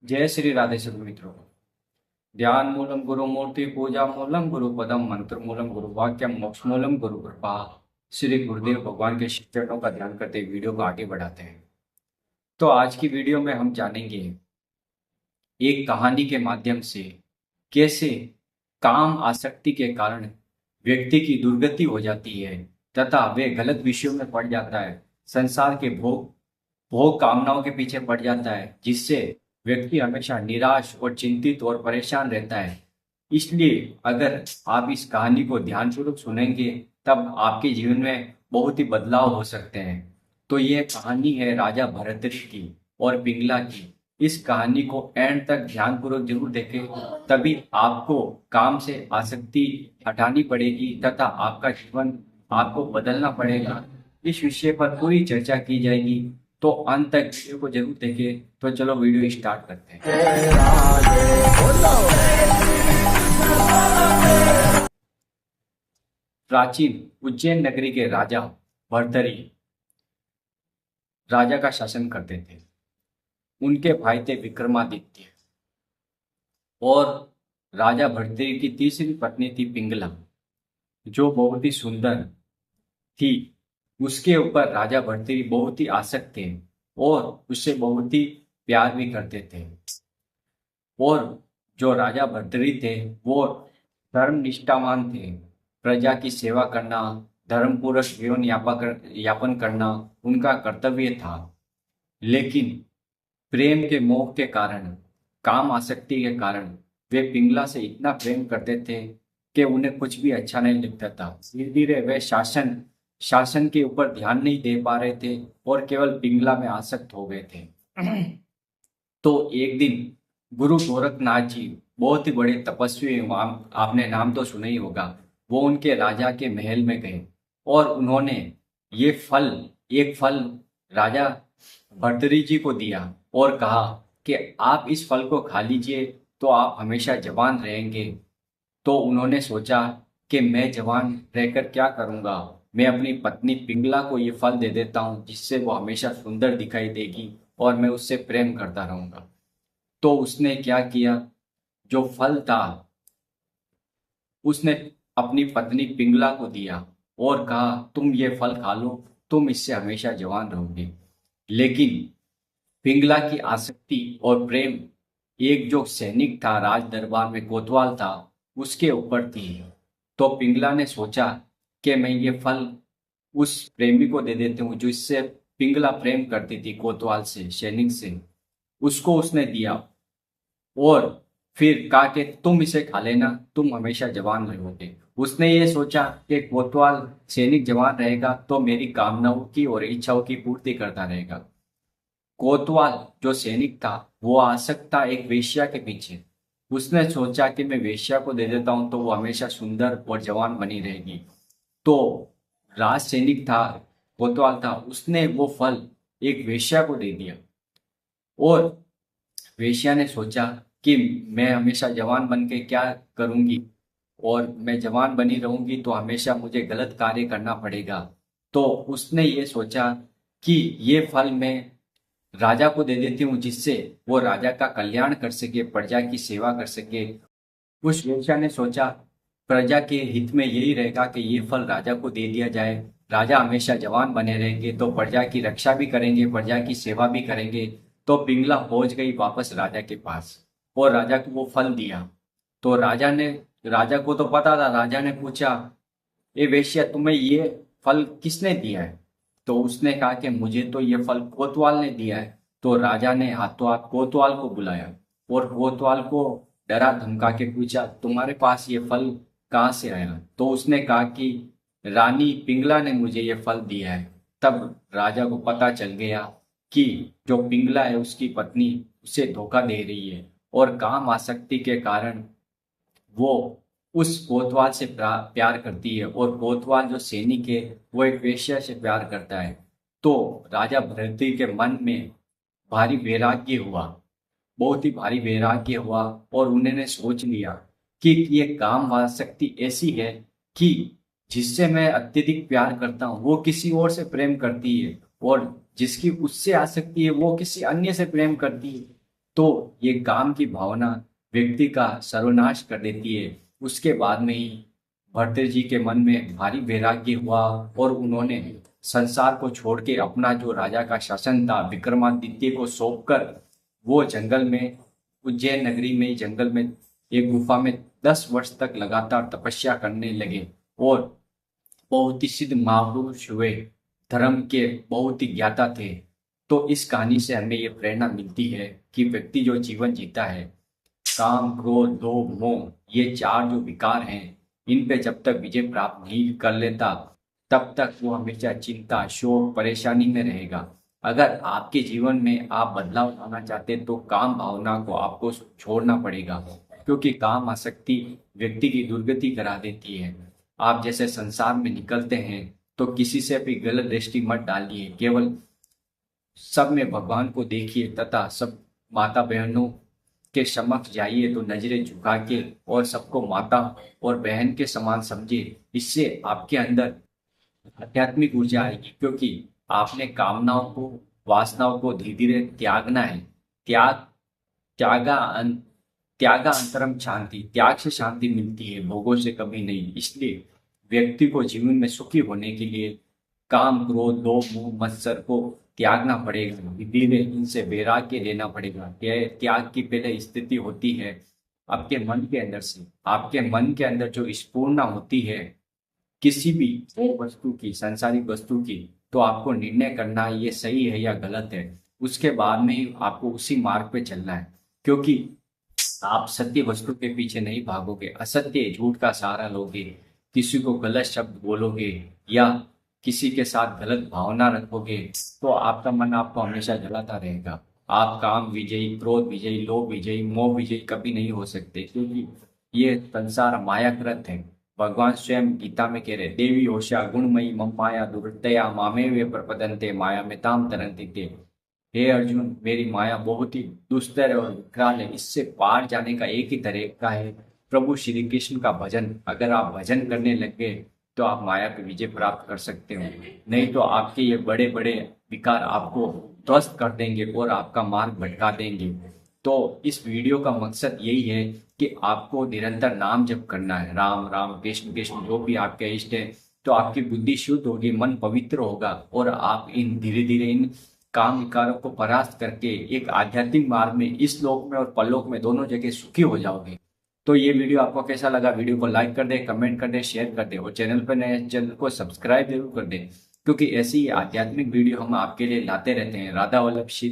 जय श्री राधे सभी मित्रों। ध्यान मूलम गुरु मूर्ति पूजा मूलम गुरु पदम मंत्र मूलम गुरु वाक्यम मोक्ष मूलम गुरु कृपा। श्री गुरुदेव भगवान के शिक्षकों का ध्यान करते वीडियो को आगे बढ़ाते हैं। तो आज की वीडियो में हम जानेंगे एक कहानी के माध्यम से कैसे काम आसक्ति के कारण व्यक्ति की दुर्गति हो जाती है तथा वे गलत विषयों में पड़ जाता है, संसार के भोग भोग कामनाओं के पीछे पड़ जाता है, जिससे व्यक्ति हमेशा निराश और चिंतित और परेशान रहता है। इसलिए अगर आप इस कहानी को ध्यानपूर्वक सुनेंगे तब आपके जीवन में बहुत ही बदलाव हो सकते हैं। तो ये कहानी है राजा भरतरी की और पिंगला की। इस कहानी को एंड तक ध्यानपूर्वक जरूर देखें, तभी आपको काम से आसक्ति हटानी पड़ेगी तथा आपका जीवन आपको बदलना पड़ेगा। इस विषय पर पूरी चर्चा की जाएगी, तो अंत तक वीडियो को जरूर देखें। तो चलो वीडियो स्टार्ट करते हैं। प्राचीन उज्जैन नगरी के राजा भर्तरी राजा का शासन करते थे। उनके भाई थे विक्रमादित्य और राजा भर्तरी की तीसरी पत्नी थी पिंगला, जो बहुत ही सुंदर थी। उसके ऊपर राजा भर्तरी बहुत ही आसक्त थे और उससे बहुत ही प्यार भी करते थे। और जो राजा भर्तरी थे वो धर्म निष्ठावान थे। प्रजा की सेवा करना, धर्मपूर्वक जीवन यापन करना उनका कर्तव्य था। लेकिन प्रेम के मोह के कारण, काम आसक्ति के कारण वे पिंगला से इतना प्रेम करते थे कि उन्हें कुछ भी अच्छा नहीं लगता था। धीरे धीरे वे शासन के ऊपर ध्यान नहीं दे पा रहे थे और केवल पिंगला में आसक्त हो गए थे। तो एक दिन गुरु गोरखनाथ जी, बहुत ही बड़े तपस्वी, आपने नाम तो सुना ही होगा, वो उनके राजा के महल में गए और उन्होंने एक फल राजा भर्तरी जी को दिया और कहा कि आप इस फल को खा लीजिए तो आप हमेशा जवान रहेंगे। तो उन्होंने सोचा कि मैं जवान रहकर क्या करूंगा, मैं अपनी पत्नी पिंगला को ये फल दे देता हूँ जिससे वो हमेशा सुंदर दिखाई देगी और मैं उससे प्रेम करता रहूंगा। तो उसने क्या किया, जो फल था उसने अपनी पत्नी पिंगला को दिया और कहा तुम ये फल खा लो, तुम इससे हमेशा जवान रहोगे। लेकिन पिंगला की आसक्ति और प्रेम एक जो सैनिक था राज दरबार में, कोतवाल था, उसके ऊपर थी। तो पिंगला ने सोचा कि मैं ये फल उस प्रेमी को दे देती हूँ, जो इससे पिंगला प्रेम करती थी, कोतवाल से, सैनिक से। उसको उसने दिया और फिर कहा कि तुम इसे खा लेना, तुम हमेशा जवान रहोगे। उसने ये सोचा कि कोतवाल सैनिक जवान रहेगा तो मेरी कामनाओं की और इच्छाओं की पूर्ति करता रहेगा। कोतवाल जो सैनिक था वो आसक्त था एक वेश्या के पीछे। उसने सोचा कि मैं वेश्या को दे देता हूं तो वो हमेशा सुंदर और जवान बनी रहेगी। तो राज सैनिक था, कोतवाल था, उसने वो फल एक वेश्या को दे दिया और वेश्या ने सोचा कि मैं हमेशा जवान बन के क्या करूंगी, और मैं जवान बनी रहूंगी तो हमेशा मुझे गलत कार्य करना पड़ेगा। तो उसने ये सोचा कि ये फल मैं राजा को दे देती हूँ जिससे वो राजा का कल्याण कर सके, प्रजा की सेवा कर सके। उस वेश्या ने सोचा प्रजा के हित में यही रहेगा कि ये फल राजा को दे दिया जाए, राजा हमेशा जवान बने रहेंगे तो प्रजा की रक्षा भी करेंगे, प्रजा की सेवा भी करेंगे। तो पिंगला पहुंच गई वापस राजा के पास और राजा को वो फल दिया। तो राजा को तो पता था। राजा ने पूछा, ए वेश्या, तुम्हें ये फल किसने दिया है? तो उसने कहा कि मुझे तो ये फल कोतवाल ने दिया है। तो राजा ने हाथों हाथ कोतवाल को बुलाया और कोतवाल को डरा धमका के पूछा, तुम्हारे पास ये फल कहाँ से आया? तो उसने कहा कि रानी पिंगला ने मुझे ये फल दिया है। तब राजा को पता चल गया कि जो पिंगला है उसकी पत्नी उसे धोखा दे रही है और काम आसक्ति के कारण वो उस कोतवाल से प्यार करती है और कोतवाल जो सैनिक है वो एक वेश्या से प्यार करता है। तो राजा भरतरी के मन में भारी वैराग्य हुआ, बहुत ही भारी वैराग्य हुआ और उन्होंने सोच लिया कि ये काम आसक्ति ऐसी है कि जिससे मैं अत्यधिक प्यार करता हूँ वो किसी और से प्रेम करती है और जिसकी उससे आसक्ति है वो किसी अन्य से प्रेम करती है। तो ये काम की भावना व्यक्ति का सर्वनाश कर देती है। उसके बाद में ही भरतेर जी के मन में भारी वैराग्य हुआ और उन्होंने संसार को छोड़ के अपना जो राजा का शासन था विक्रमादित्य को सौंपकर वो जंगल में, उज्जैन नगरी में जंगल में एक गुफा में 10 वर्ष तक लगातार तपस्या करने लगे और बहुत ही सिद्ध महापुरुष हुए, धर्म के बहुत ही ज्ञाता थे। तो इस कहानी से हमें ये प्रेरणा मिलती है कि व्यक्ति जो जीवन जीता है, काम क्रोध लोभ मोह ये चार जो विकार हैं, इन पे जब तक विजय प्राप्त नहीं कर लेता तब तक वो हमेशा चिंता शोक परेशानी में रहेगा। अगर आपके जीवन में आप बदलाव लाना चाहते हैं तो काम भावना को आपको छोड़ना पड़ेगा, क्योंकि काम आसक्ति व्यक्ति की दुर्गति करा देती है। आप जैसे संसार में निकलते हैं तो किसी से भी गलत दृष्टि मत डालिए, केवल सब में भगवान को देखिए तथा सब माता बहनों के समक्ष जाइए तो नजरें झुका के और सबको माता और बहन के समान समझिए। इससे आपके अंदर आध्यात्मिक ऊर्जा आएगी, क्योंकि आपने कामनाओं को वासनाओं को धीरे धीरे त्यागना है। त्याग त्यागा अं, त्यागा अंतरम शांति, त्याग से शांति मिलती है, भोगों से कभी नहीं। इसलिए व्यक्ति को जीवन में सुखी होने के लिए काम क्रोध लोभ मोह मत्सर को त्यागना पड़ेगा, धीरे धीरे इनसे वैराग्य लेना पड़ेगा। यह त्याग की पहले स्थिति होती है आपके मन के अंदर से। आपके मन के अंदर जो स्फूर्णा होती है किसी भी वस्तु की, सांसारिक वस्तु की, तो आपको निर्णय करना है ये सही है या गलत है। उसके बाद में ही आपको उसी मार्ग पे चलना है, क्योंकि आप सत्य वस्तु के पीछे नहीं भागोगे, असत्य झूठ का सहारा लोगे, किसी को गलत शब्द बोलोगे या किसी के साथ गलत भावना रखोगे तो आपका मन आपको हमेशा जलाता रहेगा। आप काम विजयी, क्रोध विजयी, लोभ विजयी, मोह विजयी कभी नहीं हो सकते, क्योंकि ये संसार मायाकृत है। भगवान स्वयं गीता में कह रहे, देवी होशा गुणमयी मम माया दुर्दया मामे वे प्रपदंते माया में ताम तरंती ते। हे अर्जुन, मेरी माया बहुत ही दुस्तर और विकराल है, इससे पार जाने का एक ही तरीका है, प्रभु श्री कृष्ण का भजन। अगर आप भजन करने लग गए तो आप माया पे विजय प्राप्त कर सकते हो, नहीं तो आपके ये बड़े बड़े विकार आपको ध्वस्त कर देंगे और आपका मार्ग भटका देंगे। तो इस वीडियो का मकसद यही है कि आपको निरंतर नाम जप करना है, राम राम कृष्ण कृष्ण, जो भी आपके इष्ट है। तो आपकी बुद्धि शुद्ध होगी, मन पवित्र होगा और आप इन धीरे धीरे इन काम विकारों को परास्त करके एक आध्यात्मिक मार्ग में इस लोक में और परलोक में दोनों जगह सुखी हो जाओगे। तो ये वीडियो आपको कैसा लगा? वीडियो को लाइक कर दे, कमेंट कर दे, शेयर कर दे और चैनल पर नए चैनल को सब्सक्राइब जरूर कर दे, क्योंकि ऐसी आध्यात्मिक वीडियो हम आपके लिए लाते रहते हैं। राधा वल्लभ श्री